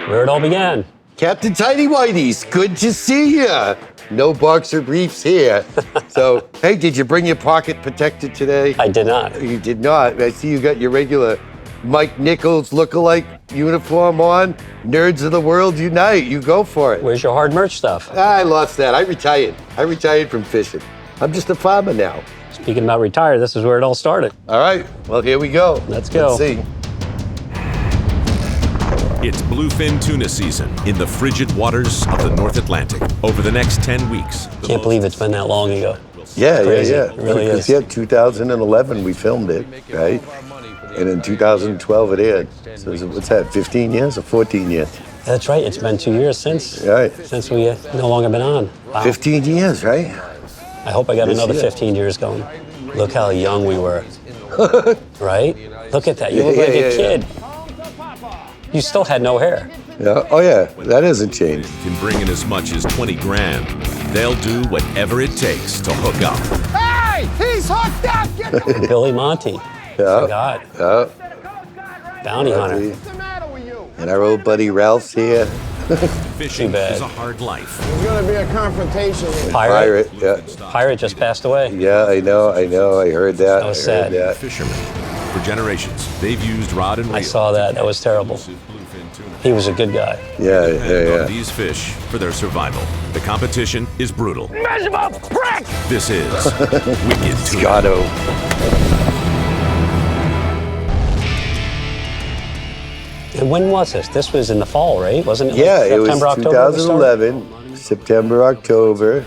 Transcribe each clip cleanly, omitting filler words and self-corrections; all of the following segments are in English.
Where it all began. Captain Tidy Whities, good to see ya. No boxer briefs here. So, hey, did you bring your pocket protector today? I did not. You did not. I see you got your regular Mike Nichols lookalike uniform on. Nerds of the world unite. You go for it. Where's your hard merch stuff? I lost that. I retired. I retired from fishing. I'm just a farmer now. Speaking about retire, this is where it all started. All right. Well, here we go. Let's go. Let's see. It's bluefin tuna season in the frigid waters of the North Atlantic. Over the next 10 weeks. Can't believe it's been that long ago. Yeah. It really is. Yeah, 2011 we filmed it, right? And in 2012 it aired. So what's that, 15 years or 14 years? That's right. It's been 2 years since we no longer been on. Wow. 15 years, right? I hope I got another 15 years going. Look how young we were. Right? Look at that. You look like a kid. You still had no hair. Yeah. Oh, yeah. That hasn't changed. Can bring in as much as 20 grand. They'll do whatever it takes to hook up. Hey! He's hooked up! Get Billy Monty. Yeah. Forgot. Yeah. Bounty hunter. What's the matter with you? And our old buddy Ralph's here. Fishing Too bad. is a hard life. There's gonna be a confrontation here. Pirate. Yeah. Pirate just passed away. Yeah, I know. I heard that. That was I heard sad. that. Fishermen. For generations, they've used rod and reel. I saw that. That was terrible. He was a good guy. On these fish for their survival. The competition is brutal. Measurable prick! This is Wicked Tuna. Scotto. And when was this? This was in the fall, right? Wasn't it? Yeah, like it was September, October we started? 2011, September, October.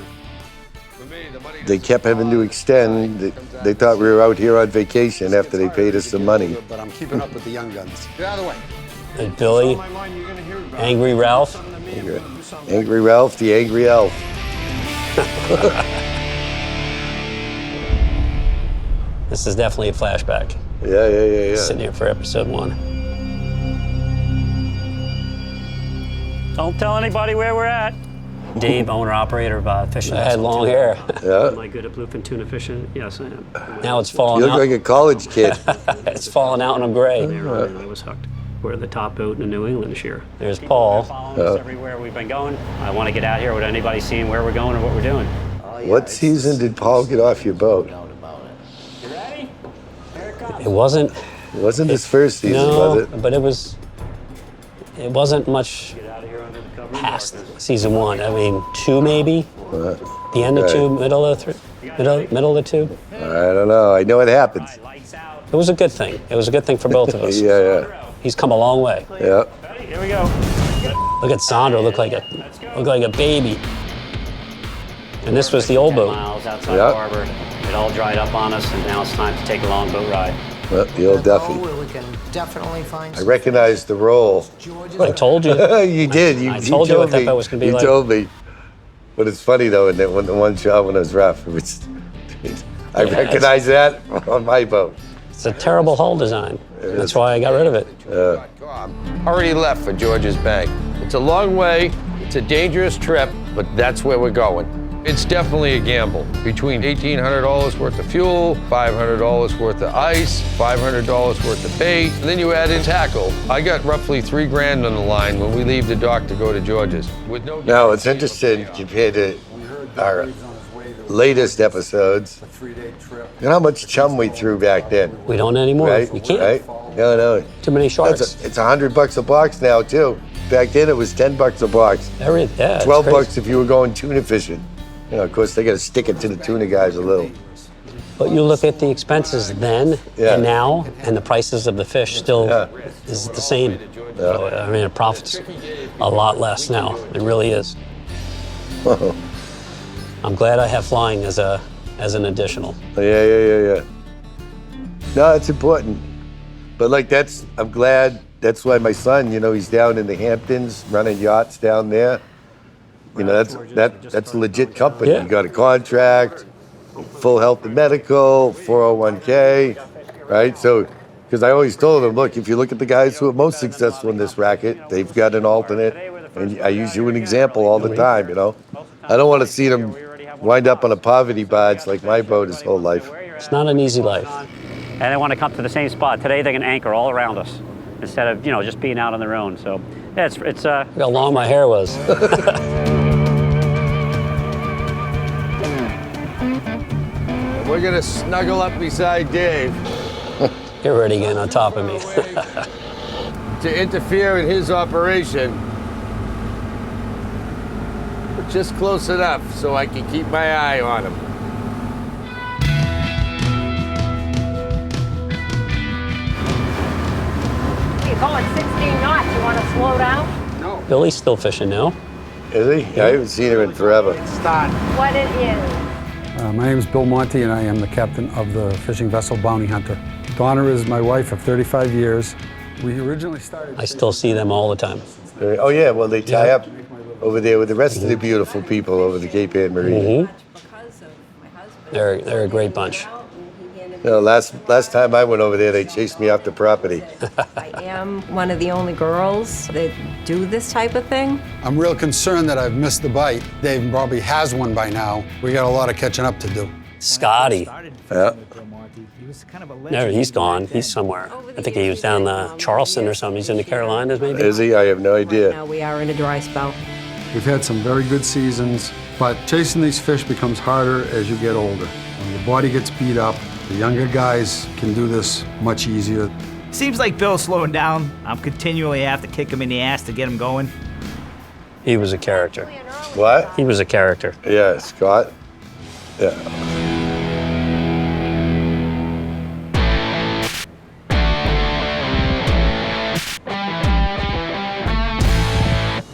They kept having to extend. They thought we were out here on vacation after they paid us some money. But I'm keeping up with the young guns. Get out of the way. And Billy, Angry Ralph. Angry Ralph, the Angry Elf. This is definitely a flashback. Yeah. Sitting here for episode 1. Don't tell anybody where we're at. Dave, owner operator of fishing. I had long hair. Yeah. Am I good at bluefin tuna fishing? Yes, I am. Now it's falling You look out. like a college kid. It's falling out and I'm gray. There earlier, I was hooked. We're the top boat in New England this year. There's Paul. Following us everywhere we've been going. I want to get out here without anybody seeing where we're going or what we're doing. What season did Paul get off your boat? You ready? Here it comes. It wasn't. It wasn't his first season, No, was it? but it was. It wasn't much Get out of here under the cover. past season 1. I mean, 2 maybe. The end of right. 2, middle of 3, middle of 2. I don't know. I know it happens. Lights out. It was a good thing. It was a good thing for both of us. Yeah. He's come a long way. Yeah. Ready? Here we go. Look at Sandra, look like a baby. And this was the old 10 boat. miles outside Yeah. the harbor. It all dried up on us, and now it's time to take a long boat ride. The old Duffy. where we can definitely find I recognized the role. I told you. You did. You I told you what that me. boat was gonna be you like. told me. But it's funny though, in that the one shot when it was rough, it was, I Yeah, recognize that on my boat. It's a terrible hull design. That's why I got rid of it. Already left for George's Bank. It's a long way, it's a dangerous trip, but that's where we're going. It's definitely a gamble. Between $1,800 worth of fuel, $500 worth of ice, $500 worth of bait, and then you add in tackle. I got roughly $3 grand on the line when we leave the dock to go to George's. With no Now, it's interesting compared to our latest episodes. You know how much chum we threw back then, We don't anymore. right? You can't. Right? No. Too many sharks. It's $100 a box now too. Back then it was $10 a box. Yeah, it's 12 crazy. bucks if you were going tuna fishing. You know, of course, they got to stick it to the tuna guys a little. But you look at the expenses then Yeah. and now, and the prices of the fish still Yeah. is the same. So, I mean, it profits a lot less now. It really is. I'm glad I have flying as an additional. Yeah. No, it's important. But like I'm glad, that's why my son, you know, he's down in the Hamptons running yachts down there. You know, that's a legit company. Yeah. You got a contract, full health and medical, 401k, right? So, because I always told him, look, if you look at the guys who are most successful in this racket, they've got an alternate. And I use you an example all the time, you know. I don't want to see them wind up on a poverty barge like my boat his whole life. It's not an easy life. and they want to come to the same spot. Today they can anchor all around us instead of just being out on their own. So yeah, it's Look how long my hair was. We're gonna snuggle up beside Dave You're already getting on top of me. to interfere in his operation. But just close enough so I can keep my eye on him. You're going 16 knots. You want to slow down? Billy's still fishing now. Is he? I haven't seen him in forever. What it is. My name is Bill Monty, and I am the captain of the fishing vessel Bounty Hunter. Donna is my wife of 35 years. We originally started... I still see them all the time. Oh yeah, well they tie up over there with the rest of the beautiful people over the Cape Ann Marina. They're a great bunch. No, last time I went over there, they chased me off the property. I am one of the only girls that do this type of thing. I'm real concerned that I've missed the bite. Dave probably has one by now. We got a lot of catching up to do. Scotty. Yeah. No, he's gone. He's somewhere. I think he was down Charleston or something. He's in the Carolinas, maybe. Is he? I have no idea. Now we are in a dry spell. We've had some very good seasons, but chasing these fish becomes harder as you get older. When your body gets beat up, the younger guys can do this much easier. Seems like Bill's slowing down. I'm continually have to kick him in the ass to get him going. He was a character. What? He was a character. Yeah, Scott. Yeah.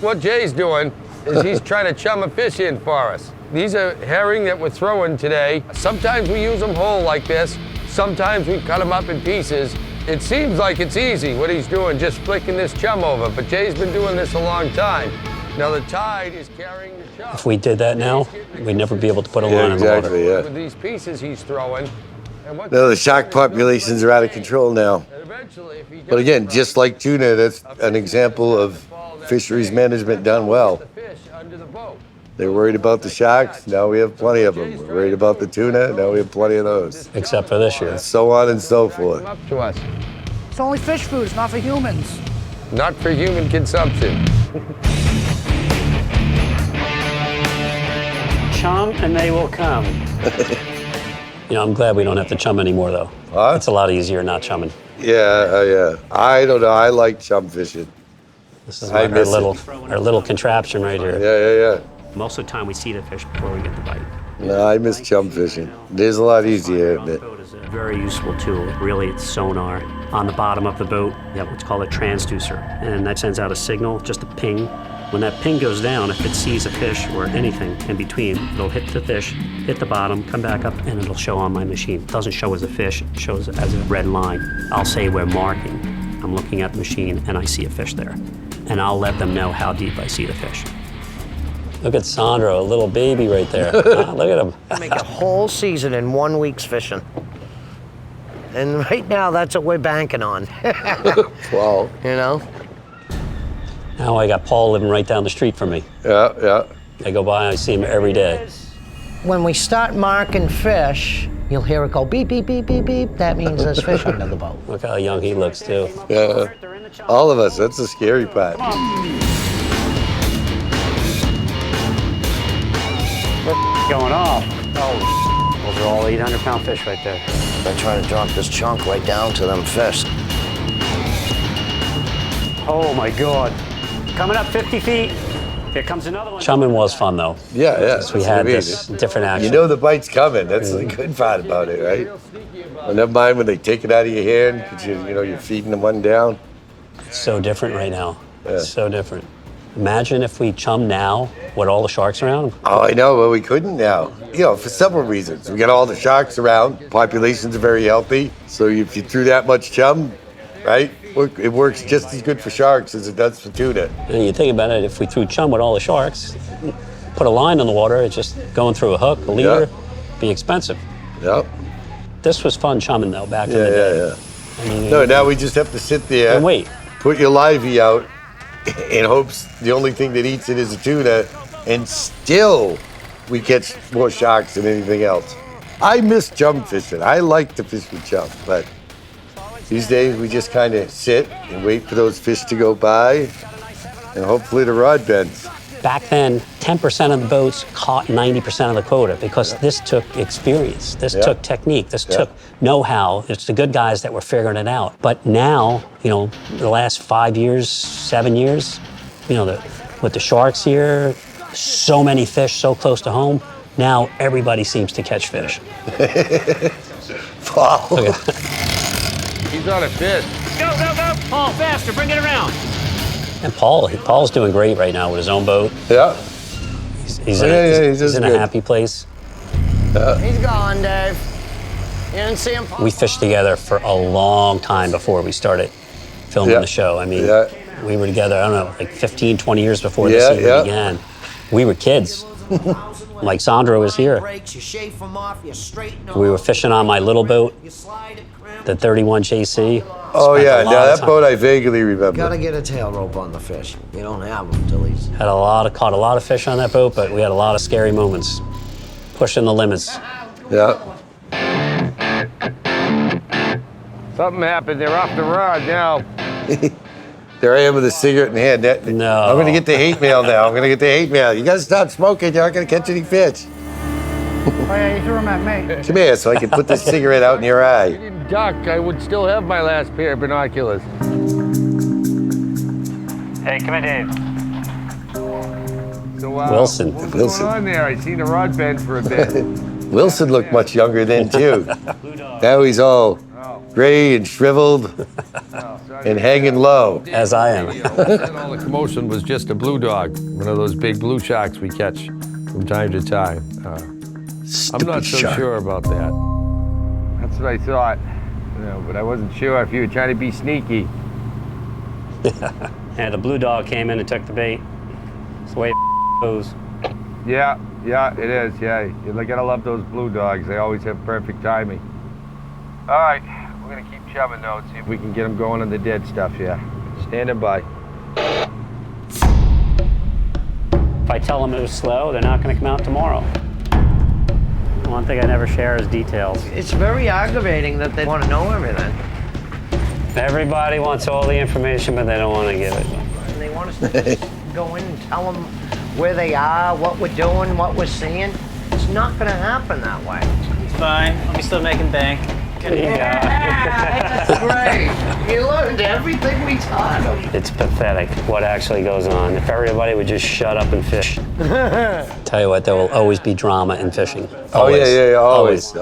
What Jay's doing is he's trying to chum a fish in for us. These are herring that we're throwing today. Sometimes we use them whole like this. Sometimes we cut them up in pieces. It seems like it's easy what he's doing, just flicking this chum over, but Jay's been doing this a long time. Now the tide is carrying the chum. If we did that now, we'd never be able to put a line in the water. Exactly, yeah. With these pieces he's throwing. No, the shark populations are out of control now. But again, just like tuna, that's an example of fisheries management done well. They're worried about the sharks, now we have plenty of them. We're worried about the tuna, now we have plenty of those. Except for this year. And so on and so forth. Up to us. It's only fish food. It's not for humans. Not for human consumption. chum and they will come. I'm glad we don't have to chum anymore, though. Huh? It's a lot easier not chumming. Yeah. I don't know. I like chum fishing. This is I like our miss little contraption right here. Yeah. Most of the time we see the fish before we get the bite. No, I miss chum fishing. It is a lot easier, isn't it? Boat is a very useful tool. Really, it's sonar. On the bottom of the boat, you have what's called a transducer, and that sends out a signal, just a ping. When that ping goes down, if it sees a fish or anything in between, it'll hit the fish, hit the bottom, come back up, and it'll show on my machine. It doesn't show as a fish, it shows as a red line. I'll say we're marking. I'm looking at the machine, and I see a fish there. And I'll let them know how deep I see the fish. Look at Sandro, a little baby right there. Look at him. Make a whole season in 1 week's fishing. And right now, that's what we're banking on. Wow. You know? Now I got Paul living right down the street from me. Yeah. I go by, I see him every day. When we start marking fish, you'll hear it go beep, beep, beep, beep, beep. That means there's fish under the boat. Look how young he looks, too. Yeah. All of us, that's the scary part. Going off. Oh, those are all 800-pound fish right there. I try to drop this chunk right down to them fish. Oh my God. Coming up 50 feet. Here comes another one. Chumming was fun, though. Yeah. Because we had this different action. You know the bite's coming. That's the good part about it, right? Well, never mind when they take it out of your hand because you're feeding them one down. It's so different right now. Yeah. It's so different. Imagine if we chum now with all the sharks around. Oh, I know, but we couldn't now. For several reasons. We got all the sharks around. Populations are very healthy. So if you threw that much chum, right, it works just as good for sharks as it does for tuna. And you think about it, if we threw chum with all the sharks, put a line in the water, it's just going through a hook, a leader, be expensive. Yep. This was fun chumming, though, back in the day. Yeah. I mean, No, now we just have to sit there and wait. Put your livey out in hopes the only thing that eats it is a tuna, and still we catch more sharks than anything else. I miss chum fishing. I like to fish with chum, but these days we just kind of sit and wait for those fish to go by, and hopefully the rod bends. Back then, 10% of the boats caught 90% of the quota because this took experience, this took technique, this took know-how. It's the good guys that were figuring it out. But now, you know, the last 5 years, 7 years, you know, with the sharks here, so many fish so close to home, now everybody seems to catch fish. Wow. He's on a fish. Go, go, go! Paul, faster, bring it around. And Paul's doing great right now with his own boat. Yeah. He's in a happy place. He's gone, Dave. You didn't see him? We fished together for a long time before we started filming the show. I mean, we were together, I don't know, like 15, 20 years before this even began. We were kids. Like Sandra was here. We were fishing on my little boat, the 31 JC. Oh yeah, now that boat I vaguely remember. Gotta get a tail rope on the fish. You don't have them until he's... Caught a lot of fish on that boat, but we had a lot of scary moments. Pushing the limits. Yeah. Something happened. They're off the rod now. There I am with a cigarette in hand. No. I'm gonna get the hate mail now. I'm gonna get the hate mail. You gotta stop smoking. You're not gonna catch any fish. Oh yeah, you threw them at me. Come here so I can put this cigarette out in your I eye. didn't duck. I would still have my last pair of binoculars. Hey, come in, Dave. So, Wilson. What's going on there? I seen the rod bend for a bit. Wilson looked much younger then too. Now he's all gray and shriveled and hanging low. As I am. All the commotion was just a blue dog, one of those big blue sharks we catch from time to time. I'm not so sure about that. That's what I thought, you know, but I wasn't sure if you were trying to be sneaky. Yeah, the blue dog came in and took the bait. That's the way it goes. Yeah, it is, yeah. You gotta love those blue dogs. They always have perfect timing. All right, we're gonna keep shoving though, see if we can get them going on the dead stuff here. Standing by. If I tell them it was slow, they're not going to come out tomorrow. One thing I never share is details. It's very aggravating that they want to know everything. Everybody wants all the information, but they don't want to give it. And they want us to go in and tell them where they are, what we're doing, what we're seeing. It's not going to happen that way. It's fine. I'll be still making bank. Yeah, that's great. You learned everything we taught them. It's pathetic what actually goes on. If everybody would just shut up and fish. Tell you what, there will always be drama in fishing. Oh yeah, always.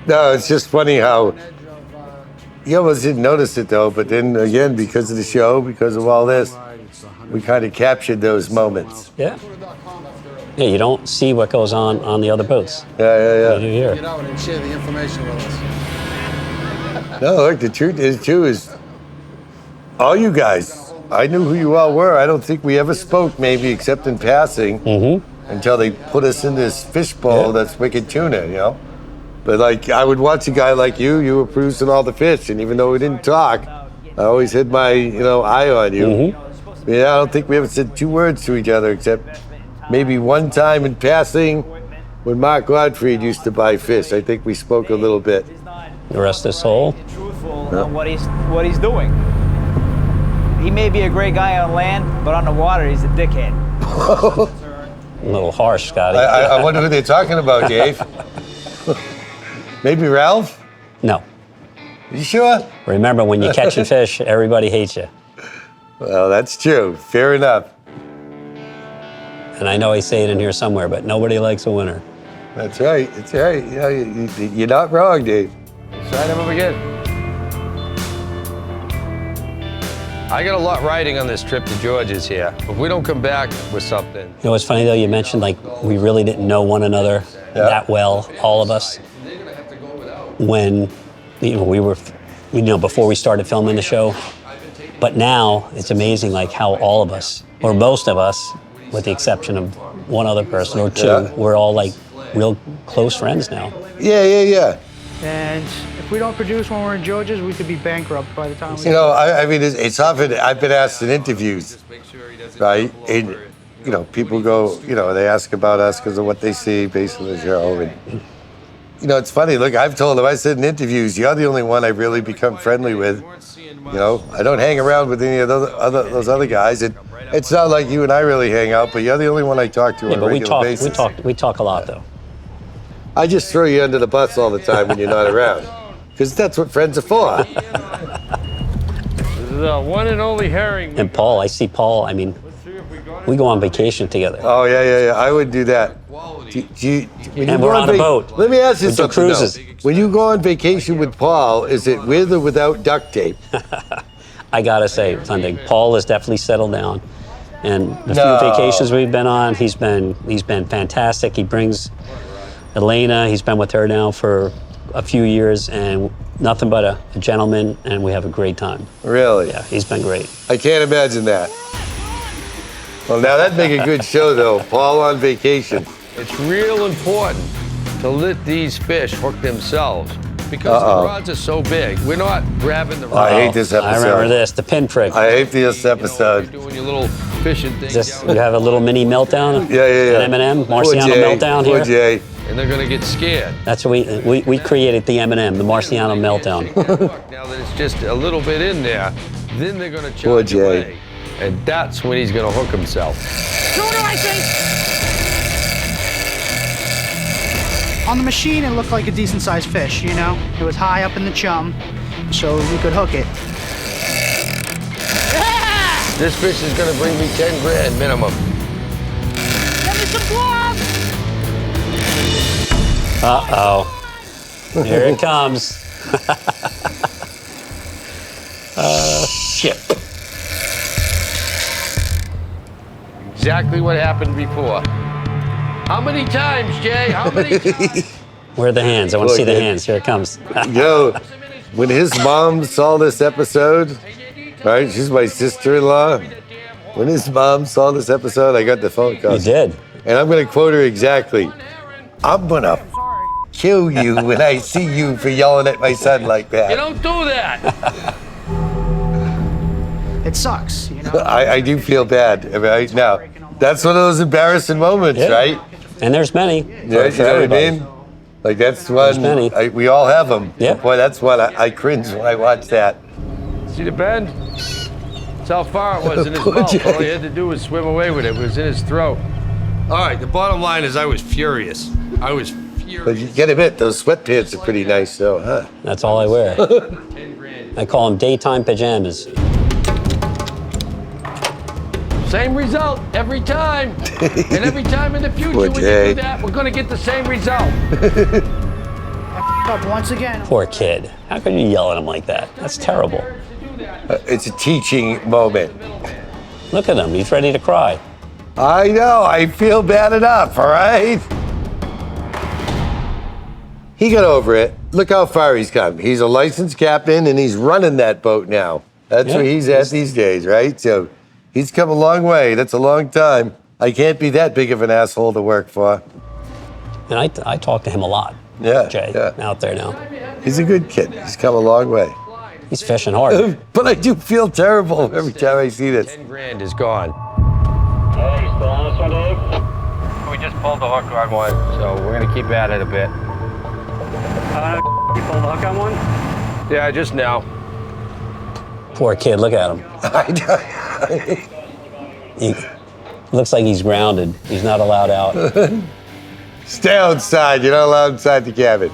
No, it's just funny how you almost didn't notice it though, but then again, because of the show, because of all this, we kind of captured those moments. Yeah. Yeah, you don't see what goes on the other boats. Yeah. You do here. Get out and share the information with us. No, look, the truth is too is all you guys, I knew who you all were. I don't think we ever spoke, maybe except in passing, until they put us in this fishbowl that's Wicked Tuna, you know? But like, I would watch a guy like you were producing all the fish, and even though we didn't talk, I always had my, eye on you. Yeah, I don't think we ever said 2 words to each other except maybe one time in passing when Mark Godfrey used to buy fish. I think we spoke a little bit. The rest is whole. Truthful on what he's doing. He may be a great guy on land, but on the water, he's a dickhead. A little harsh, Scotty. I wonder who they're talking about, Dave. Maybe Ralph? No. You sure? Remember, when you're catching fish, everybody hates you. Well, that's true. Fair enough. And I know I say it in here somewhere, but nobody likes a winner. That's right. It's right. You're not wrong, Dave. Sign him up again. I got a lot riding on this trip to George's here. If we don't come back with something. You know what's funny though? You mentioned like we really didn't know one another that well, all of us. When we were, before we started filming the show. But now it's amazing like how all of us, or most of us, with the exception of one other person or 2, we're all like real close friends now. Yeah. And if we don't produce when we're in George's, we could be bankrupt by the time we... I mean, it's often, I've been asked in interviews, right? And people go, they ask about us because of what they see based on the show. And, it's funny. Look, I've told them, I said in interviews, you're the only one I've really become friendly with. I don't hang around with any of those other guys. It's not like you and I really hang out, but you're the only one I talk to on a regular basis. We talk a lot, though. I just throw you under the bus all the time when you're not around, because that's what friends are for. This is the one and only herring. And Paul, I see Paul. I mean, we go on vacation together. Oh yeah. I would do that. And we're on a boat. Let me ask you something. Cruises. When you go on vacation with Paul, is it with or without duct tape? I gotta say something. Paul has definitely settled down, and the few vacations we've been on, he's been fantastic. He brings Elena. He's been with her now for a few years, and nothing but a gentleman, and we have a great time. Really? Yeah, he's been great. I can't imagine that. Well, now that'd make a good show, though. Paul on vacation. It's real important to let these fish hook themselves because the rods are so big. We're not grabbing the rod. I hate this episode. I remember this, the pin prick. I hate this episode. Doing your little fishing thing. You have a little mini meltdown? Yeah. An M&M, Marciano meltdown here? Poor Jay. And they're going to get scared. That's what we created the M&M, the Marciano meltdown. Now that it's just a little bit in there, then they're going to charge away. And that's when he's going to hook himself. Tuna, I think! On the machine, it looked like a decent-sized fish, It was high up in the chum, so we could hook it. Yeah! This fish is going to bring me 10 grand minimum. Give me some gloves! Uh-oh. Here it comes. Shit. Exactly what happened before. How many times, Jay? How many times? Where are the hands? I want to see the hands. Here it comes. When his mom saw this episode, right? She's my sister-in-law. When his mom saw this episode, I got the phone call. You did. And I'm going to quote her exactly. I'm going to kill you when I see you for yelling at my son like that. You don't do that. It sucks, I do feel bad right now. That's one of those embarrassing moments, right? And there's many. Yeah, you know what I mean? Like, that's one, we all have them. Yeah. Boy, that's one I cringe when I watch that. See the bend? That's how far it was in his mouth. All he had to do was swim away with it. It was in his throat. All right, the bottom line is I was furious. But you get a bit, those sweatpants are pretty nice, though, huh? That's all I wear. I call them daytime pajamas. Same result every time. And every time in the future when you do that, we're going to get the same result. Up once again. Poor kid. How could you yell at him like that? That's terrible. It's a teaching moment. Look at him. He's ready to cry. I know. I feel bad enough, all right? He got over it. Look how far he's come. He's a licensed captain, and he's running that boat now. That's where he's at these days, right? So he's come a long way. That's a long time. I can't be that big of an asshole to work for. And I talk to him a lot. Jay, out there now. He's a good kid. He's come a long way. He's fishing hard. But I do feel terrible every time I see this. 10 grand is gone. Hey, still on this one, Dave? We just pulled the hook on one, so we're going to keep at it a bit. You pulled the hook on one? Yeah, just now. Poor kid, look at him. He looks like he's grounded. He's not allowed out. Stay outside. You're not allowed inside the cabin.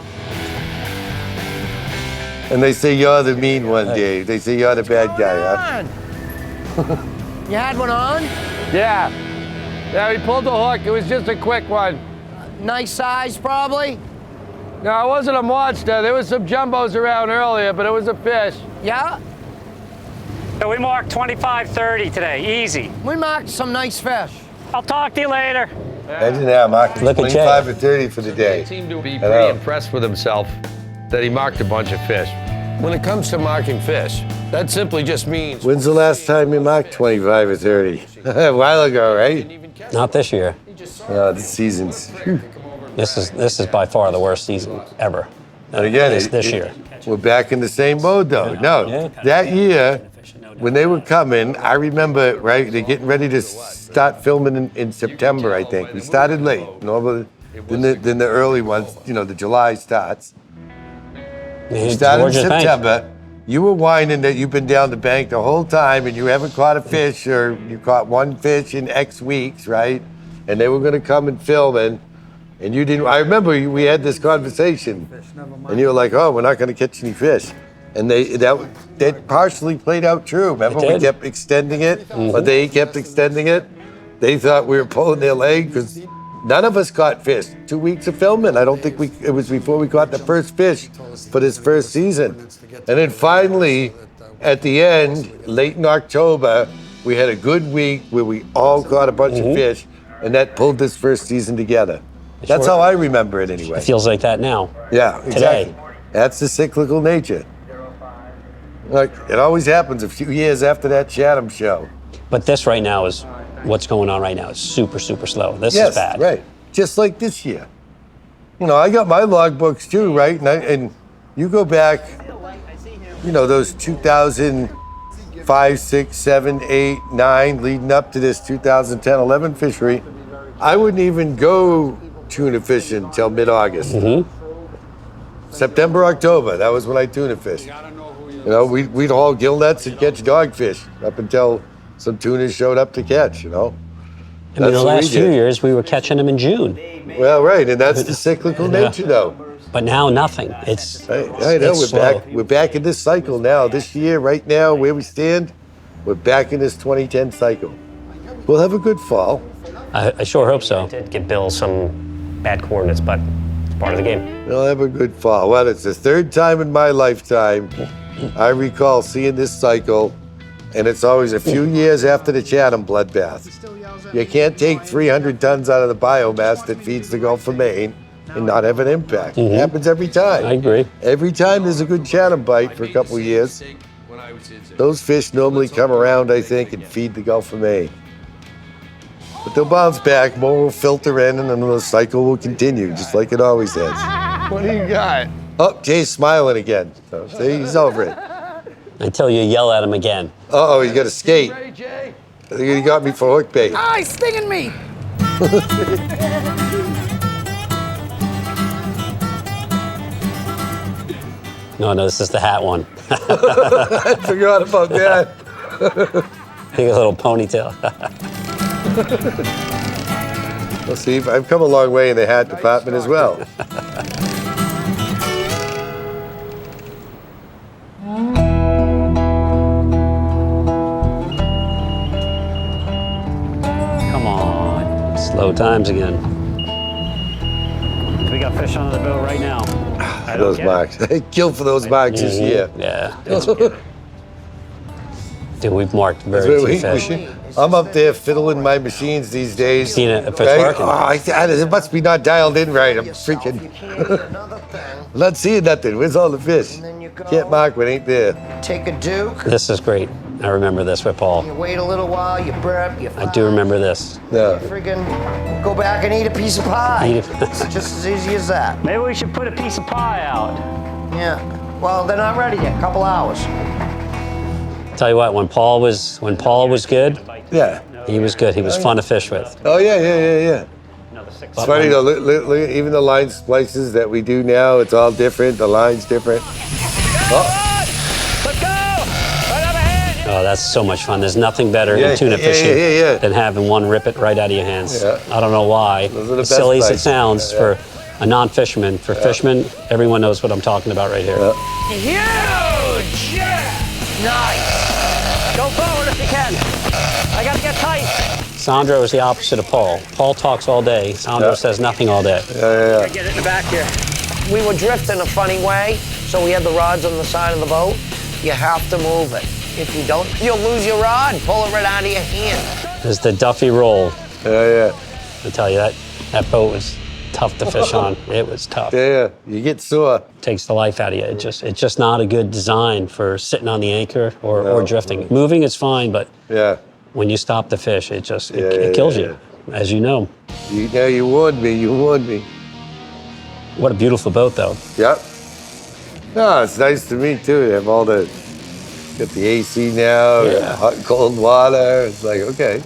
And they say you're the mean one, Dave. They say you're the bad guy, huh? You had one on? Yeah. Yeah, we pulled the hook. It was just a quick one. Nice size, probably? No, it wasn't a monster. There was some jumbos around earlier, but it was a fish. Yeah? So we marked 25-30 today, easy. We marked some nice fish. I'll talk to you later. Imagine that, marking 25 or 30 for the day. He seemed to be pretty impressed with himself that he marked a bunch of fish. When it comes to marking fish, that simply just means... When's the last time you marked 25 or 30? A while ago, right? Not this year. No, this season's... This is by far the worst season ever. And again, this year. We're back in the same mode, though. No, that year, when they were coming, I remember, right, they're getting ready to start filming in September, I think. We started late, normally than the early ones, you know, the July starts. We started in September. You were whining that you've been down the bank the whole time and you haven't caught a fish, or you caught one fish in X weeks, right? And they were going to come and film it, and you didn't. I remember we had this conversation, and you were like, "Oh, we're not going to catch any fish," and that partially played out true. Remember, we kept extending it, but they kept extending it. They thought we were pulling their leg because none of us caught fish. 2 weeks of filming. I don't think it was before we caught the first fish for this first season. And then finally, at the end, late in October, we had a good week where we all caught a bunch of fish, and that pulled this first season together. That's how I remember it anyway. It feels like that now. Yeah, exactly. Today. That's the cyclical nature. Like, it always happens a few years after that Chatham show. But this right now is, what's going on right now is super, super slow. This is bad. Right. Just like this year. You know, I got my logbooks too, right? And you go back, you know, those 2005, 6, 7, 8, 9, leading up to this 2010, 11 fishery, I wouldn't even go tuna fishing until mid-August. September, October, that was when I tuna fished. You know, we'd haul gill nets and catch dogfish up until some tuna showed up to catch, you know. I mean, the last few years, we were catching them in June. Well, right, and that's the cyclical nature, though. But now, nothing. It's I know, we're back in this cycle now. This year, right now, where we stand, we're back in this 2010 cycle. We'll have a good fall. I sure hope so. I did give Bill some bad coordinates, but it's part of the game. We'll have a good fall. Well, it's the third time in my lifetime I recall seeing this cycle, and it's always a few years after the Chatham bloodbath. You can't take 300 tons out of the biomass that feeds the Gulf of Maine and not have an impact. It happens every time. I agree. Every time there's a good Chatham bite for a couple of years, those fish normally come around, I think, and feed the Gulf of Maine. But they'll bounce back, more will filter in, and then the cycle will continue, just like it always has. What do you got? Oh, Jay's smiling again. So, see, he's over it. Until you yell at him again. Uh-oh, he's got to skate. Ready, Jay? I think he got me for hook bait. Ah, he's stinging me. No, this is the hat one. I forgot about that. Take a little ponytail. Well, see, I've come a long way in the hat department as well. Come on. Slow times again. We got fish on the boat right now. Those marks. Kill for those marks this year. Yeah. Dude, we've marked very few fish. I'm up there fiddling my machines these days. Seeing it if it's working. It must be not dialed in right. I'm freaking. I'm not seeing nothing. Where's all the fish? Can't mark what ain't there. Take a duke. This is great. I remember this with Paul. You wait a little while, you burp, you I do remember this. Yeah. friggin' go back and eat a piece of pie. Eat it. It's just as easy as that. Maybe we should put a piece of pie out. Yeah. Well, they're not ready yet. Couple hours. Tell you what, when Paul was good, Yeah. he was good. He was fun to fish with. Oh, yeah. It's funny though, look, even the line splices that we do now, it's all different. The line's different. Oh. Let's go! Another hand! Oh, that's so much fun. There's nothing better in tuna fishing than having one rip it right out of your hands. Yeah. I don't know why. Those are the As silly best as it sounds for a non-fisherman. For fishermen, everyone knows what I'm talking about right here. Huge! Nice! Go forward if you can. I gotta get tight. Sandro is the opposite of Paul. Paul talks all day. Sandro says nothing all day. Yeah. Get it in the back here. We were drifting a funny way, so we had the rods on the side of the boat. You have to move it. If you don't, you'll lose your rod. Pull it right out of your hand. There's the Duffy roll. Yeah. I tell you, that boat was tough to fish on. It was tough. Yeah. You get sore. Takes the life out of you. It's just not a good design for sitting on the anchor or drifting. Moving is fine, but when you stop the fish, it kills you, as you know. You warned me. What a beautiful boat, though. Yep. No, it's nice to me too. To have all the Got the AC now, Yeah. hot and cold water. It's like, okay.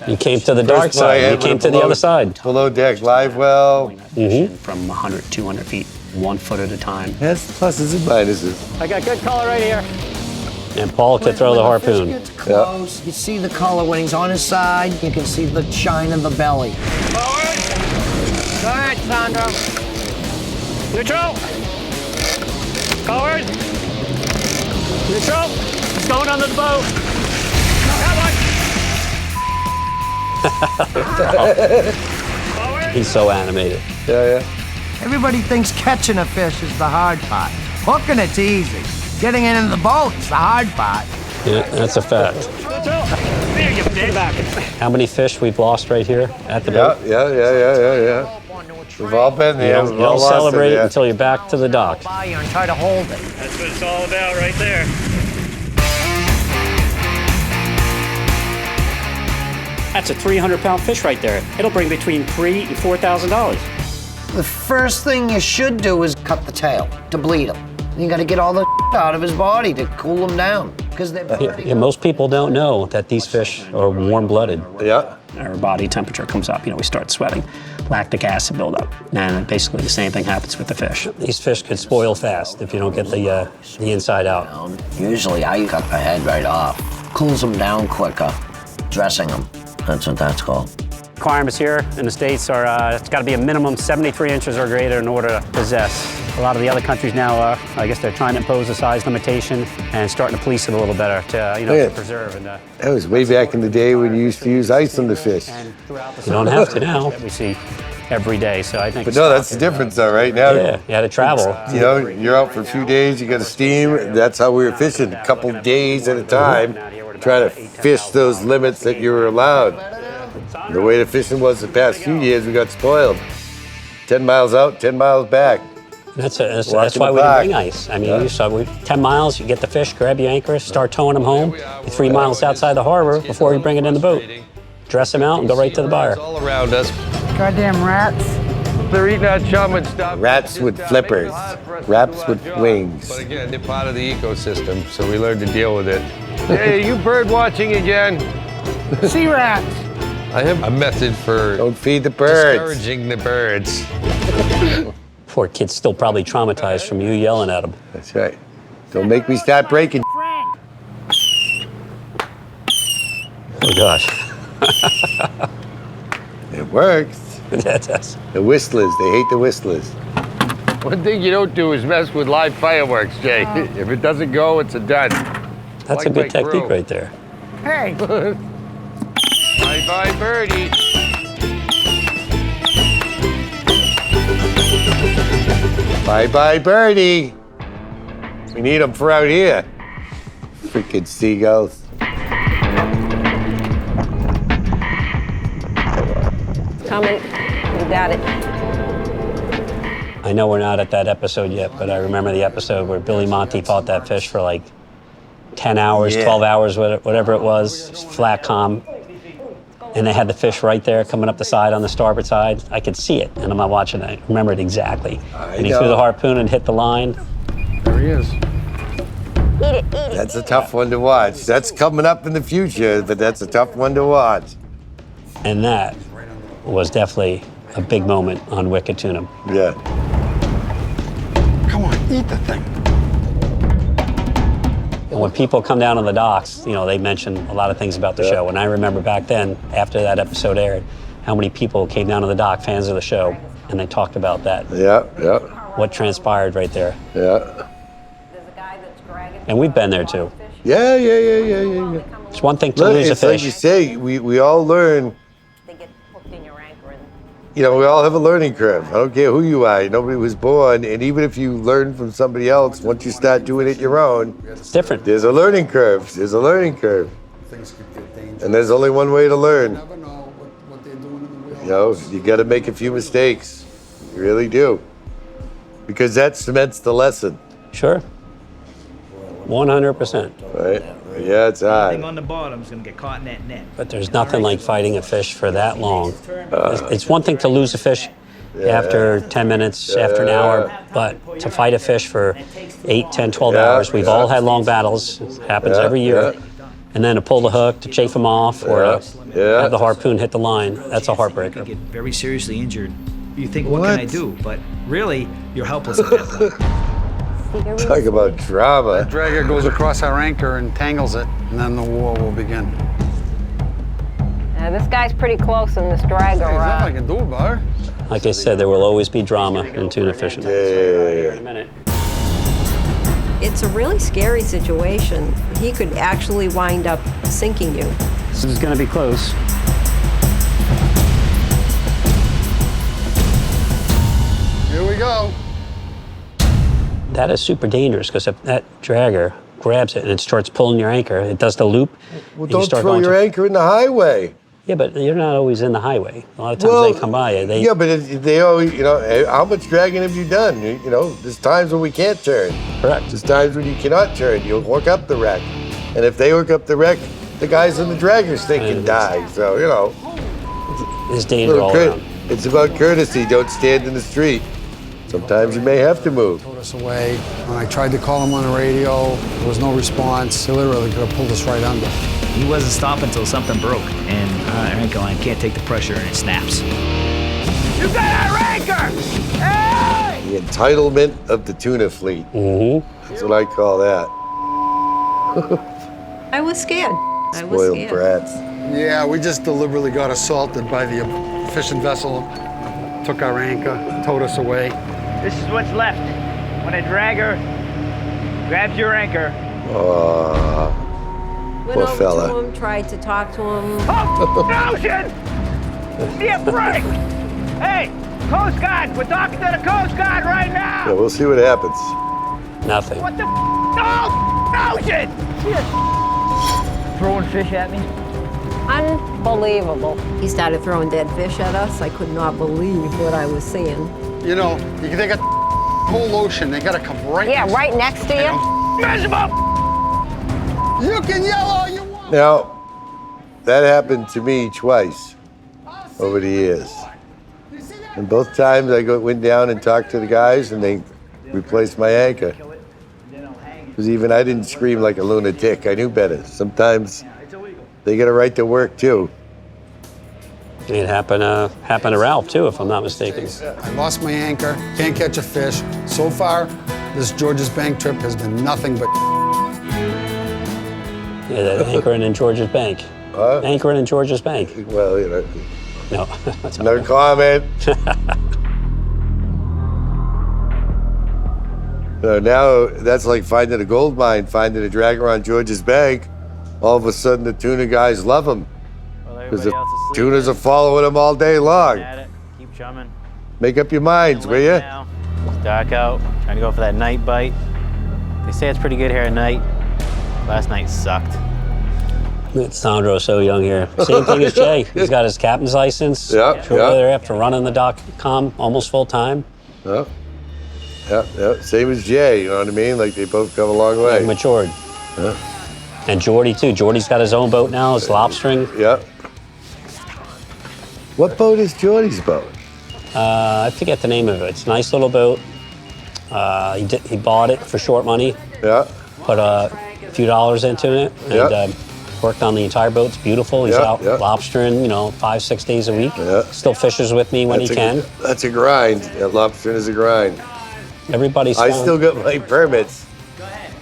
You came to the dark First one I side. had You came with to a the below- other side. Below deck live well. From 100, 200 feet, 1 foot at a time. Has pluses and minuses. I got good color right here. And Paul could throw the When fish harpoon. gets close, you see the color when he's on his side. You can see the shine in the belly. Forward. Go ahead, Sandro. Neutral. Forward. Neutral. It's going under the boat. Forward. He's so animated. Yeah. Everybody thinks catching a fish is the hard part. Hooking it's easy. Getting it in the boat's the hard part. Yeah, that's a fact. Neutral. There you big back. How many fish we've lost right here at the boat? Yeah. We've all been You there. don't, We've you all don't lost celebrate it, yeah. until you're back to the dock. By you and try to hold it. That's what it's all about right there. That's a 300-pound fish right there. It'll bring between $3,000 and $4,000. The first thing you should do is cut the tail to bleed him. You got to get all the out of his body to cool him down because they're pretty. Yeah, most people don't know that these fish are warm-blooded. Yeah. Our body temperature comes up, we start sweating. Lactic acid buildup. And basically the same thing happens with the fish. These fish could spoil fast if you don't get the inside out. Usually I cut the head right off. Cools them down quicker. Dressing them. That's what that's called. Requirements here in the States are, it's got to be a minimum 73 inches or greater in order to possess. A lot of the other countries now, I guess they're trying to impose a size limitation and starting to police it a little better to, to preserve. And, That was way back in the day when you used to use ice on the fish. You don't have to now. we see every day, so I think. But no, that's the difference though, right? Now, Yeah, you had to travel. you're out for a few days, you got to steam. That's how we were fishing, a couple days at a time, trying to fish those limits that you were allowed. The way the fishing was the past few years, we got spoiled. 10 miles out, 10 miles back. That's Walk why in we the didn't park. bring ice. I mean, you saw 10 miles, you get the fish, grab your anchor, start towing them home. You're 3 miles outside the harbor before you bring it in the boat. Dress them out and go right to the buyer. All around us. Goddamn rats. They're eating that chum and stuff. Rats with flippers, rats with wings. But again, they're part of the ecosystem, so we learned to deal with it. Hey, you bird watching again? Sea rats. I have a method for Don't feed the birds. discouraging the birds. Poor kid's still probably traumatized from you yelling at him. That's right. Don't make me start breaking. Oh, gosh. It works. That's The whistlers, they hate the whistlers. One thing you don't do is mess with live fireworks, Jay. If it doesn't go, it's a done. a Like good my technique crew. right there. Hey. Bye-bye, birdie. Bye-bye, birdie. We need them for out here. Freaking seagulls. Coming. You got it. I know we're not at that episode yet, but I remember the episode where Billy Monty fought that fish for like 10 hours, Yeah. 12 hours, whatever it was, flat calm. And they had the fish right there coming up the side on the starboard side. I could see it, and I'm not watching it. I remember it exactly. And he know. threw the harpoon and hit the line. There he is. That's a tough one to watch. That's coming up in the future, but that's a tough one to watch. And that was definitely a big moment on Wicked Tuna. Yeah. Come on, eat the thing. And when people come down on the docks, they mention a lot of things about the show. And I remember back then, after that episode aired, how many people came down to the dock, fans of the show, and they talked about that. Yeah. What transpired right there. Yeah. There's a guy that's dragging. And we've been there too. Yeah. It's one thing to Look, lose a it's like you fish. say, we all learn, They get hooked in your anchor and we all have a learning curve. I don't care who you are. Nobody was born, and even if you learn from somebody else, once you start doing it your own, It's different. there's a learning curve. Things could get dangerous. And there's only one way to learn. You never know what they're doing in the wheelhouse. You got to make a few mistakes. You really do. Because that cements the lesson, Sure. 100%. right? Yeah, it's Thing hard. on the bottom is gonna get caught in that net. But there's nothing like fighting a fish for that long. It's one thing to lose a fish after 10 minutes, after an hour. But to fight a fish for 8, 10, 12 hours, we've all had long battles. It happens every year. And then to pull the hook, to chafe them off, or to have the harpoon hit the line, that's a heartbreaker. You get very seriously injured. You think, what can I do? But really, you're helpless at that point. Talk about drama. The dragger goes across our anchor and tangles it, and then the war will begin. This guy's pretty close in this dragger Hey, there's rod. nothing I can do about it. Like I said, there will always be drama in tuna fishing. It's a really scary situation. He could actually wind up sinking you. This is going to be close. Here we go. That is super dangerous because if that dragger grabs it and it starts pulling your anchor, it does the loop. Well, don't throw your anchor in the highway. Yeah, but you're not always in the highway. A lot of times they come by you. Yeah, but they always, you know, how much dragging have you done? You know, there's times when we can't turn. Correct. There's times when you cannot turn. You'll hook up the wreck. And if they hook up the wreck, the guys in the dragger sink and die. So, you know. There's danger all around. It's about courtesy. Don't stand in the street. Sometimes you may have to move. Towed us away. When I tried to call him on the radio, there was no response. He literally could have pulled us right under. He wasn't stopping until something broke, and our anchor line can't take the pressure, and it snaps. You got our anchor! Hey! The entitlement of the tuna fleet. That's what I call that. I was scared. I was Spoiled scared. brats. Yeah, we just deliberately got assaulted by the fishing vessel, took our anchor, towed us away. This is what's left. When a dragger grabs your anchor. Went Poor over fella. to him, tried to talk to him. Oh, ocean! Be a break! Hey, Coast Guard, we're talking to the Coast Guard right now! Yeah, we'll see what happens. Nothing. What the No! Ocean! Throwing fish at me. Unbelievable. He started throwing dead fish at us. I could not believe what I was seeing. You know, they got the whole ocean. They got to come right Yeah, right next to you. Miserable! You can yell all you want. Now, that happened to me twice over the years. And both times I went down and talked to the guys and they replaced my anchor. Because even I didn't scream like a lunatic. I knew better. Sometimes they got a right to work too. It happened to Ralph too, if I'm not mistaken. I lost my anchor, can't catch a fish. So far, this George's Bank trip has been nothing but Yeah, that anchoring in George's Bank. Anchoring in George's Bank. Well, you know. No. That's No comment. So now that's like finding a gold mine, finding a dragger on George's Bank. All of a sudden, the tuna guys love them because the tunas are following them all day long. Keep chumming. Make up your minds, will you? It's dark out. Trying to go for that night bite. They say it's pretty good here at night. Last night sucked. Sandro's so young here. Same thing as Jay. He's got his captain's license. Yeah. They're after running the .com almost full time. Yeah. Same as Jay, you know what I mean? Like they both come a long way. They've matured. Yeah. And Jordy too. Jordy's got his own boat now. It's Lobstering. Yeah. What boat is Jordy's boat? I forget the name of it. It's a nice little boat. He bought it for short money. Yeah. Put a few dollars into it and worked on the entire boat. It's beautiful. He's out lobstering, 5-6 days a week. Yeah. Still fishes with me when he can. That's a grind. Yeah, lobstering is a grind. Everybody's. I still got my permits,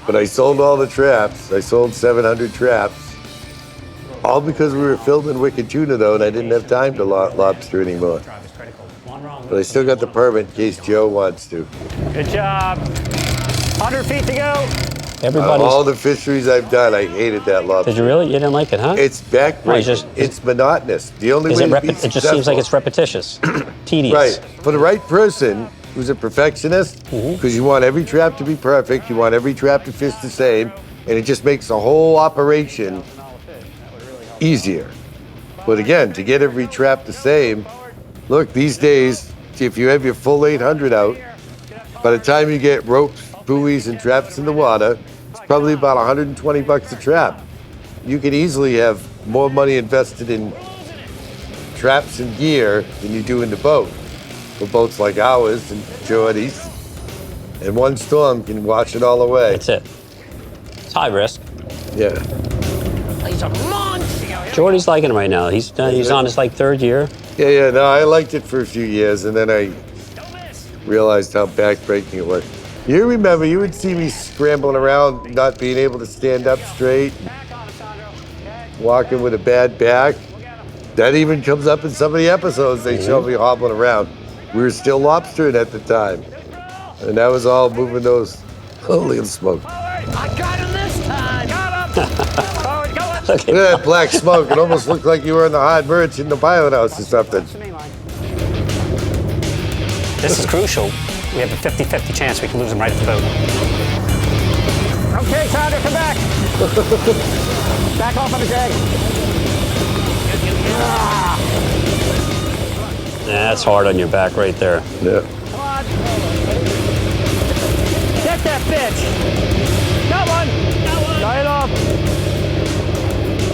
but I sold all the traps. I sold 700 traps. All because we were filming Wicked Tuna though, and I didn't have time to lobster anymore. But I still got the permit in case Joe wants to. Good job. 100 feet to go. All the fisheries I've done, I hated that lobster. Did you really? You didn't like it, huh? It's backbreaking. It's monotonous. The only way to be it just seems like it's repetitious, tedious. Right. For the right person who's a perfectionist, because you want every trap to be perfect, you want every trap to fish the same, and it just makes the whole operation easier. But again, to get every trap the same, look, these days, if you have your full 800 out, by the time you get ropes, buoys, and traps in the water, it's probably about $120 a trap. You can easily have more money invested in traps and gear than you do in the boat. for boats like ours and Jordy's. And one storm can wash it all away. That's it. It's high risk. Yeah. He's a monster. Jordy's liking it right now. He's on his like 3rd year. Yeah. No, I liked it for a few years, and then I realized how backbreaking it was. You remember, you would see me scrambling around, not being able to stand up straight, walking with a bad back. That even comes up in some of the episodes. They show me hobbling around. We were still lobstering at the time. And that was all moving those, holy smoke. I got him this time. Got him. Look at that black smoke. It almost looked like you were in the hard merch in the pilot house or something. This is crucial. We have a 50-50 chance we can lose him right at the boat. Okay, Sandra, come back. Back off on the drag. That's hard on your back right there. Yeah. Come on. Get that bitch. Got one. Got it off.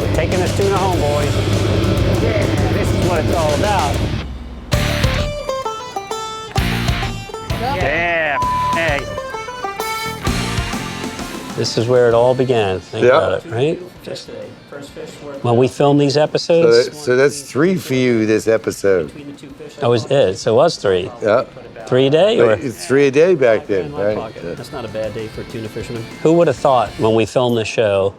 We're taking this tuna home, boys. Yeah, this is what it's all about. Yeah. Hey. This is where it all began. Think about it, right? When we filmed these episodes. So that's 3 for you this episode. Oh, so it was 3. Yeah. 3 a day? Or? It's 3 a day back then, right? Yeah. That's not a bad day for a tuna fisherman. Who would have thought when we filmed the show,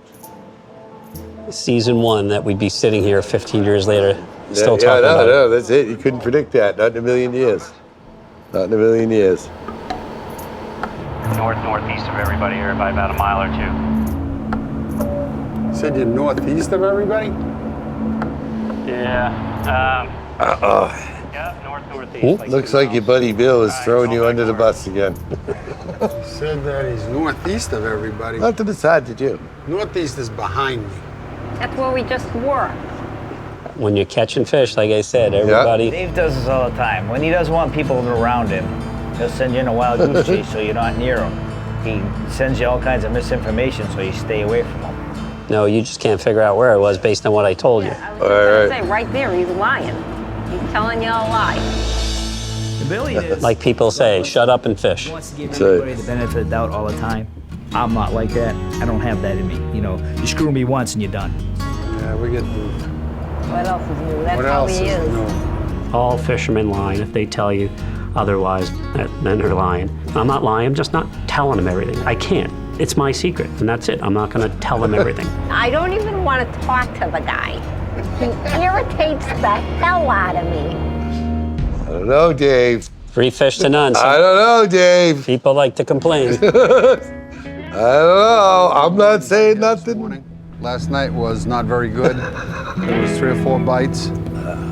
season 1, that we'd be sitting here 15 years later still talking about it? No, that's it. You couldn't predict that. Not in a million years. Not in a million years. Northeast of everybody here by about a mile or 2. You said you're northeast of everybody? Yeah. Yeah, northeast. Looks like your buddy Bill is throwing you under the bus again. Said that he's northeast of everybody. Not to the side, did you? Northeast is behind me. That's where we just were. When you're catching fish, like I said, everybody. Dave does this all the time. When he doesn't want people around him, he'll send you in a wild goose chase so you're not near him. He sends you all kinds of misinformation so you stay away from him. No, you just can't figure out where it was based on what I told you. I was just gonna say, right there, he's lying. He's telling you a lie. The Billy is. Like people say, shut up and fish. He wants to give everybody the benefit of the doubt all the time. I'm not like that. I don't have that in me. You know, you screw me once and you're done. Yeah, we get moved. What else is new? That's What how else he is is. new? All fishermen lie. If they tell you otherwise, then they're lying. I'm not lying. I'm just not telling them everything. I can't. It's my secret, and that's it. I'm not going to tell them everything. I don't even want to talk to the guy. He irritates the hell out of me. I don't know, Dave. 3 fish to none. I don't know, Dave. People like to complain. I don't know. I'm not saying nothing. Last night was not very good. There was 3 or 4 bites.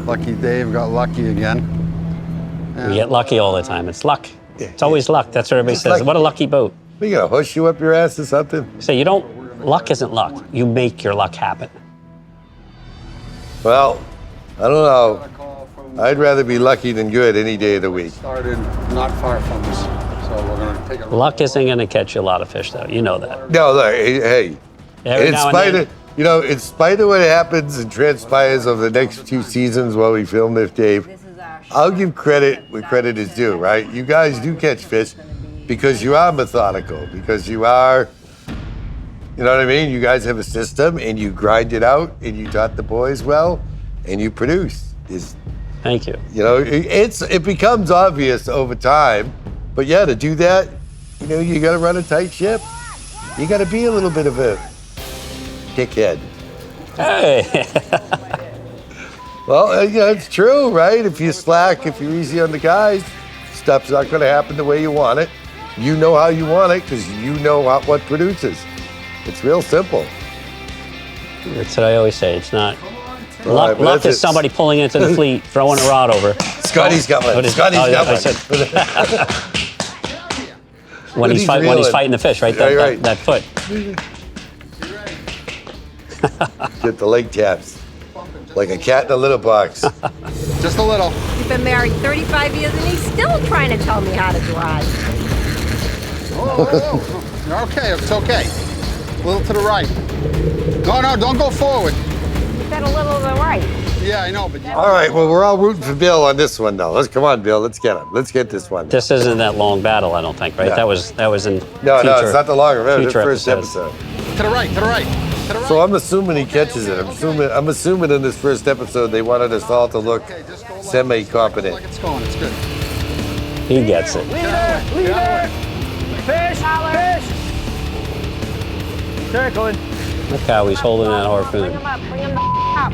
Lucky Dave got lucky again. We get lucky all the time. It's luck. It's always luck. That's what everybody says. lucky. What a lucky boat. We gonna hush you up your ass or something? So you don't, luck isn't luck. You make your luck happen. Well, I don't know. I'd rather be lucky than good any day of the week. Started not far from us, so we're gonna take a Luck isn't going to catch you a lot of fish, though. You know that. No, look, hey. Every In now and spite then- of, in spite of what happens and transpires over the next 2 seasons while we film this, Dave, I'll give credit where credit is due, right? You guys do catch fish because you are methodical, because you are, you know what I mean? You guys have a system and you grind it out and you taught the boys well and you produce. Thank you. You know, it becomes obvious over time, but yeah, to do that, you got to run a tight ship. You got to be a little bit of a dickhead. Hey. Well, it's true, right? If you slack, if you're easy on the guys, stuff's not going to happen the way you want it. You know how you want it because you know what produces. It's real simple. That's what I always say. It's not. Right, Luck but that's is it. somebody pulling into the fleet, throwing a rod over. Scotty's got one. Scotty's got one. When he's fighting the fish, right? Right. That foot. Get the leg taps. Like a cat in a litter box. Just a little. We've been married 35 years and he's still trying to tell me how to drive. Oh. Okay, it's okay. A little to the right. No, don't go forward. He said a little to the right. Yeah, I know, but All right, well, we're all rooting for Bill on this one, though. Come on, Bill, let's get him. Let's get this one. This isn't that long battle, I don't think, right? No. That was in No, future, it's not the longer. Remember, the future first episodes. episode. to the right, to the right, to the right. So I'm assuming he catches it. I'm assuming in this first episode they wanted us all to look semi-competent. Like it's going, it's good. He gets it. Leader! Fish! Fish! Circling. Look how he's holding that harpoon. Bring him up.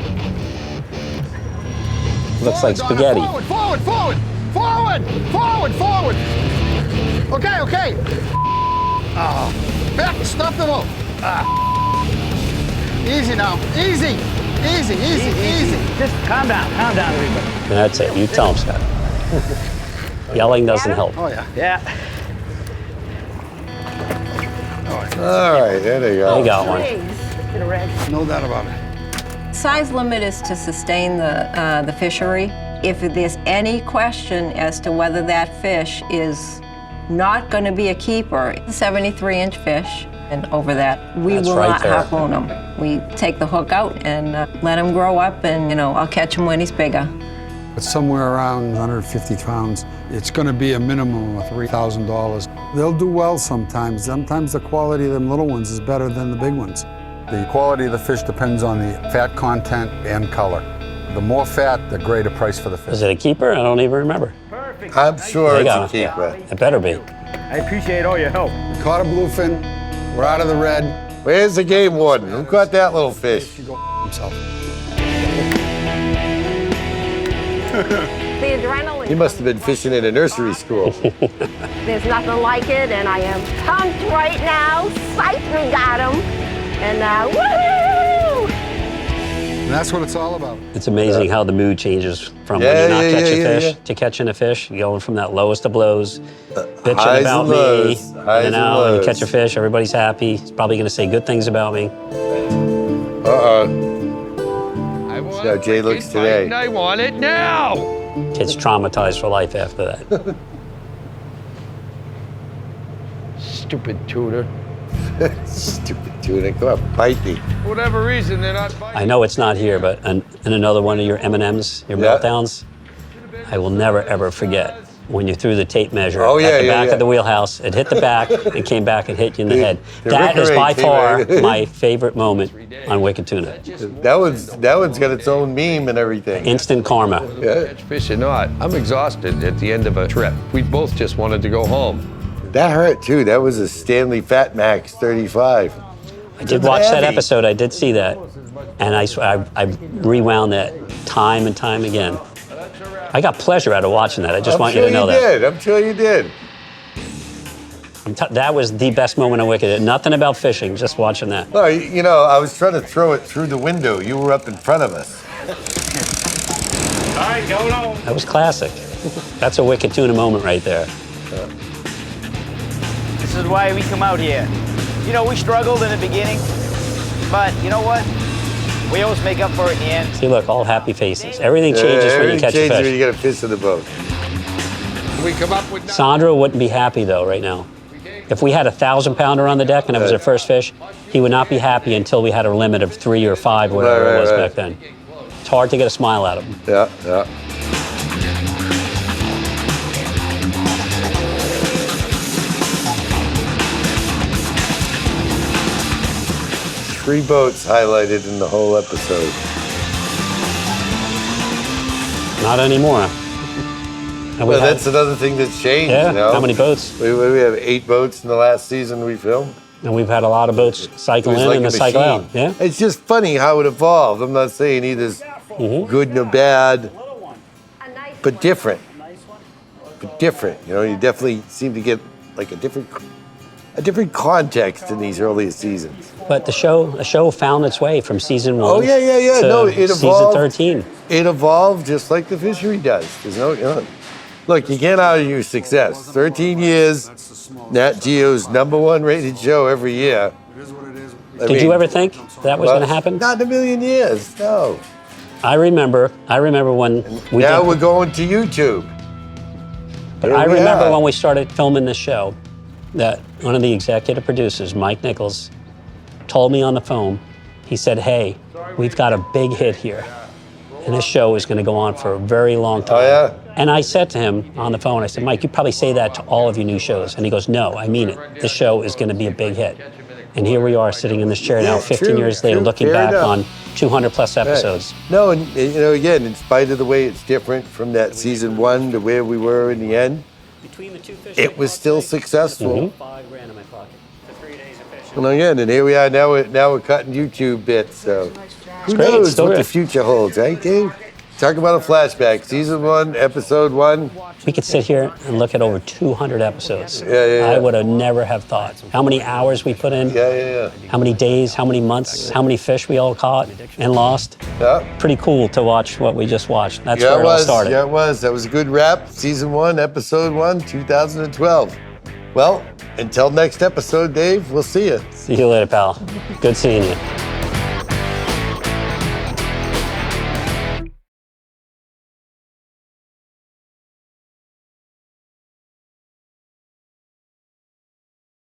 Looks like spaghetti. Forward, forward, forward, forward, forward, forward. Okay, okay. Back, stop the boat. Easy now, easy, easy, easy, easy. Just calm down, everybody. That's it. You tell him, Scott. Yelling doesn't help. Oh yeah. Yeah. All right, there they go. He got one. No doubt about it. Size limit is to sustain the fishery. If there's any question as to whether that fish is not going to be a keeper, 73-inch fish, and over that, we That's will right not there. harpoon him. We take the hook out and let him grow up, and I'll catch him when he's bigger. It's somewhere around 150 pounds. It's going to be a minimum of $3,000. They'll do well sometimes. Sometimes the quality of them little ones is better than the big ones. The quality of the fish depends on the fat content and color. The more fat, the greater price for the fish. Is it a keeper? I don't even remember. I'm sure There it's you a keeper. It better be. I appreciate all your help. We caught a bluefin. We're out of the red. Where's the game warden? Who caught that little fish? He go himself. The adrenaline. He must have been fishing in a nursery school. There's nothing like it, and I am pumped right now. Psyched we got him. And woohoo! And that's what it's all about. It's amazing how the mood changes from when you're not catching fish to catching a fish. You're going from that lowest of blows, bitching highs about and me, lows, and highs then and now when you lows. catch a fish, everybody's happy. He's probably going to say good things about me. That's how Jay looks today. I want it now. Kid's traumatized for life after that. Stupid tutor. Stupid tuna. Come on, bite me. For whatever reason, they're not biting. I know it's not here, but in another one of your M&Ms, your Yeah. meltdowns, I will never, ever forget when you threw the tape measure Oh, yeah, at the yeah, back yeah. of the wheelhouse. It hit the back, it came back, it hit you in the head. the That is by Rick far Ray, my favorite moment on Wicked Tuna. That one's got its own meme and everything. Instant karma. Yeah. Catch fish or not, I'm exhausted at the end of a trip. We both just wanted to go home. That hurt too. That was a Stanley Fat Max 35. I did watch that episode, I did see that, and I rewound that time and time again. I got pleasure out of watching that. I just want you to know that. I'm sure you did. That was the best moment of Wicked. Nothing about fishing, just watching that. No, I was trying to throw it through the window. You were up in front of us. All right, going home. That was classic. That's a Wicked Tuna moment right there. This is why we come out here. We struggled in the beginning, but you know what? We always make up for it in the end. See, look, all happy faces. Everything changes when you catch a Changes when fish. you get a fish in the boat. We come up with Sandro wouldn't be happy though right now. If we had a 1,000-pounder on the deck and it was our first fish, he would not be happy until we had a limit of 3 or 5, whatever it was back then. It's hard to get a smile out of him. Yeah, yeah. Three boats highlighted in the whole episode. Not anymore. And Well, that's another thing that's changed. Yeah, you know? how many boats? We have 8 boats in the last season we filmed. And we've had a lot of boats cycle It was in like and a then cycle out. machine. Yeah. It's just funny how it evolved. I'm not saying either's good nor bad, but different. But different. You definitely seem to get like a different context in these earliest seasons. But the show found its way from season 1. Oh yeah. To No, it evolved. Season 13. It evolved just like the fishery does. There's no, look, you can't argue success. 13 years, Nat Geo's #1 rated show every year. Did you ever think that was going to happen? Not in a million years. No. I remember when we Now did, we're going to YouTube. But I remember when we started filming this show that one of the executive producers, Mike Nichols, told me on the phone, he said, "Hey, we've got a big hit here. and this show is going to go on for a very long time. Oh, yeah? And I said to him on the phone, I said, Mike, you probably say that to all of your new shows. And he goes, no, I mean it. This show is going to be a big hit. And here we are sitting in this chair now, 15 years later, looking back on 200 plus episodes. Right. No, and you know, again, in spite of the way it's different from that season 1 to where we were in the end, it was still successful. And again, and here we are now. We're cutting YouTube bits. So who knows what the future holds, right, Dave? Talk about a flashback. Season 1, episode 1. We could sit here and look at over 200 episodes. Yeah. I would have never have thought. How many hours we put in. Yeah. How many days, how many months, how many fish we all caught and lost. Yeah. Pretty cool to watch what we just watched. That's where it all started. Yeah, it was. That was a good wrap. Season 1, episode 1, 2012. Well, until next episode, Dave, we'll see you. See you later, pal. Good seeing you.